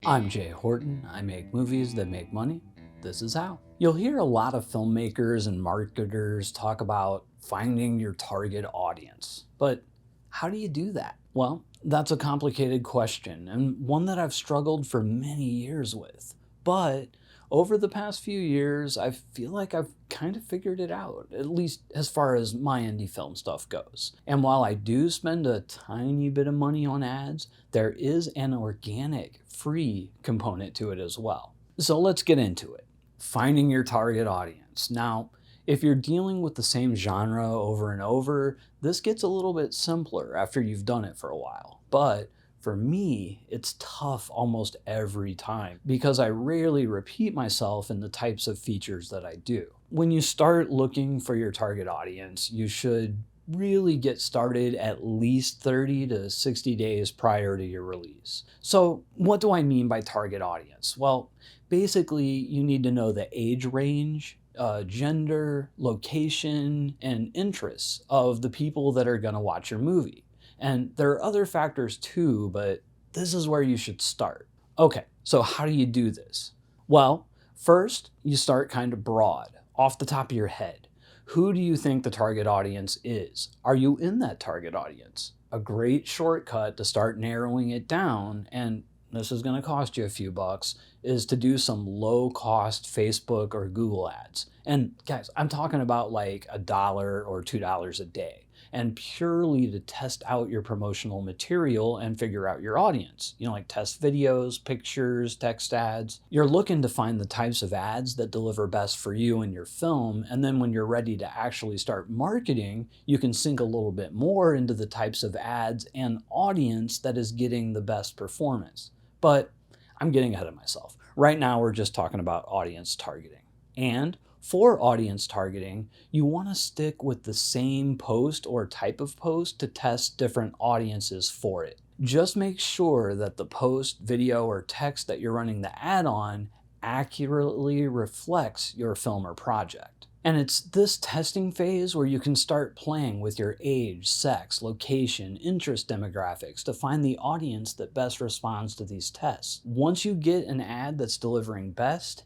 I'm Jay Horton. I make movies that make money. This is how. You'll hear a lot of filmmakers and marketers talk about finding your target audience. But how do you do that? Well, that's a complicated question and one that I've struggled for many years with. But over the past few years, I feel like I've kind of figured it out, at least as far as my indie film stuff goes. And while I do spend a tiny bit of money on ads, there is an organic, free component to it as well. So let's get into it. Finding your target audience. Now, if you're dealing with the same genre over and over, this gets a little bit simpler after you've done it for a while. But for me, it's tough almost every time because I rarely repeat myself in the types of features that I do. When you start looking for your target audience, you should really get started at least 30 to 60 days prior to your release. So what do I mean by target audience? Well, basically you need to know the age range, gender, location, and interests of the people that are going to watch your movie. And there are other factors too, but this is where you should start. Okay, so how do you do this? Well, first, you start kind of broad, off the top of your head. Who do you think the target audience is? Are you in that target audience? A great shortcut to start narrowing it down, and this is going to cost you a few bucks, is to do some low-cost Facebook or Google ads. And guys, I'm talking about like $1 or $2 a day, and purely to test out your promotional material and figure out your audience. Like test videos, pictures, text ads. You're looking to find the types of ads that deliver best for you and your film, and then when you're ready to actually start marketing, you can sink a little bit more into the types of ads and audience that is getting the best performance. But I'm getting ahead of myself. Right now, we're just talking about audience targeting. And for audience targeting, you want to stick with the same post or type of post to test different audiences for it. Just make sure that the post, video, or text that you're running the ad on accurately reflects your film or project. And it's this testing phase where you can start playing with your age, sex, location, interest demographics to find the audience that best responds to these tests. Once you get an ad that's delivering best,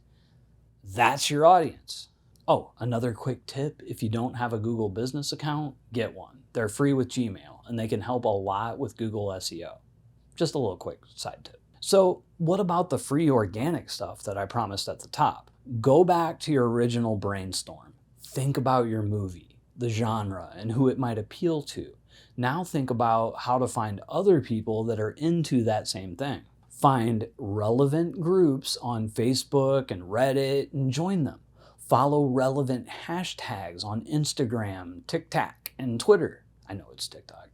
that's your audience. Oh, another quick tip, if you don't have a Google business account, get one. They're free with Gmail, and they can help a lot with Google SEO. Just a little quick side tip. So what about the free organic stuff that I promised at the top? Go back to your original brainstorm. Think about your movie, the genre, and who it might appeal to. Now think about how to find other people that are into that same thing. Find relevant groups on Facebook and Reddit and join them. Follow relevant hashtags on Instagram, TikTok, and Twitter. I know it's TikTok.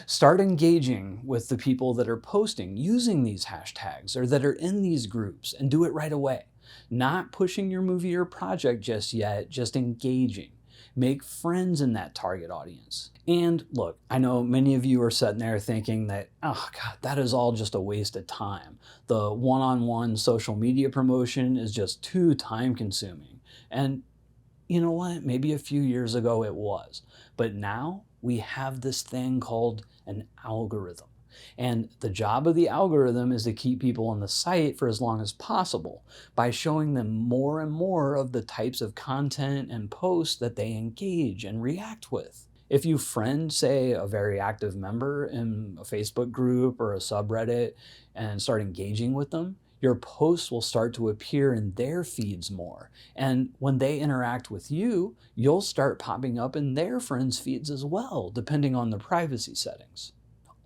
Start engaging with the people that are posting using these hashtags or that are in these groups, and do it right away. Not pushing your movie or project just yet, just engaging. Make friends in that target audience. And look, I know many of you are sitting there thinking that, oh God, that is all just a waste of time. The one-on-one social media promotion is just too time consuming. And you know what? Maybe a few years ago it was. But now we have this thing called an algorithm. And the job of the algorithm is to keep people on the site for as long as possible by showing them more and more of the types of content and posts that they engage and react with. If you friend, say, a very active member in a Facebook group or a subreddit and start engaging with them, your posts will start to appear in their feeds more. And when they interact with you, you'll start popping up in their friends' feeds as well, depending on the privacy settings.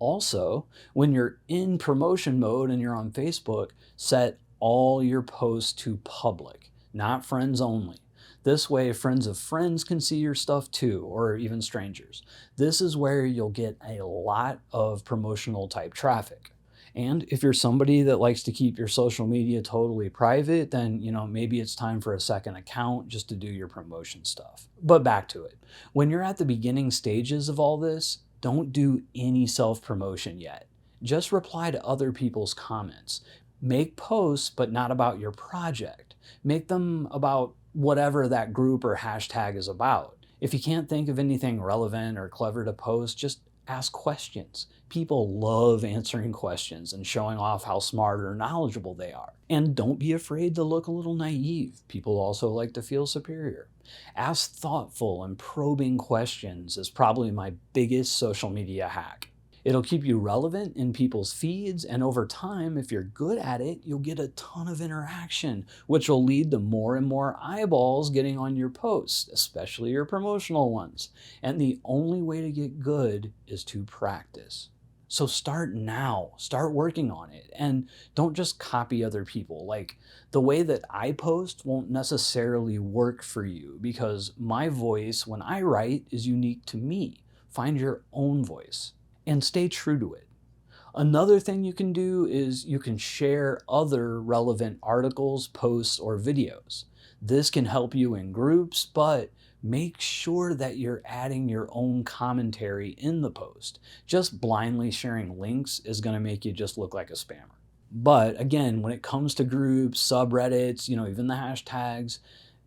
Also, when you're in promotion mode and you're on Facebook, set all your posts to public, not friends only. This way, friends of friends can see your stuff too, or even strangers. This is where you'll get a lot of promotional type traffic. And if you're somebody that likes to keep your social media totally private, then maybe it's time for a second account just to do your promotion stuff. But back to it. When you're at the beginning stages of all this, don't do any self-promotion yet. Just reply to other people's comments. Make posts, but not about your project. Make them about whatever that group or hashtag is about. If you can't think of anything relevant or clever to post, just Ask questions. People love answering questions and showing off how smart or knowledgeable they are. And don't be afraid to look a little naive. People also like to feel superior. Ask thoughtful and probing questions is probably my biggest social media hack. It'll keep you relevant in people's feeds, and over time, if you're good at it, you'll get a ton of interaction, which will lead to more and more eyeballs getting on your posts, especially your promotional ones. And the only way to get good is to practice. So start now, start working on it, and don't just copy other people. Like, the way that I post won't necessarily work for you because my voice when I write is unique to me. Find your own voice and stay true to it. Another thing you can do is you can share other relevant articles, posts, or videos. This can help you in groups, but make sure that you're adding your own commentary in the post. Just blindly sharing links is going to make you just look like a spammer. But again, when it comes to groups, subreddits, even the hashtags,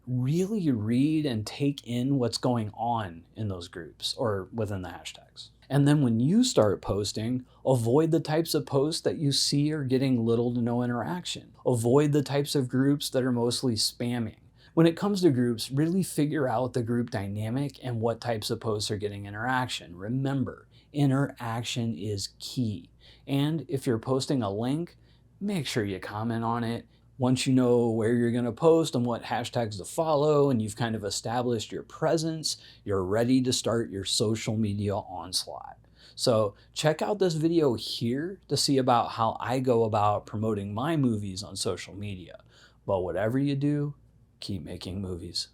really read and take in what's going on in those groups or within the hashtags. And then when you start posting, avoid the types of posts that you see are getting little to no interaction. Avoid the types of groups that are mostly spamming. When it comes to groups, really figure out the group dynamic and what types of posts are getting interaction. Remember, interaction is key. And if you're posting a link, make sure you comment on it. Once you know where you're going to post and what hashtags to follow, and you've kind of established your presence, you're ready to start your social media onslaught. So check out this video here to see about how I go about promoting my movies on social media. But whatever you do, keep making movies.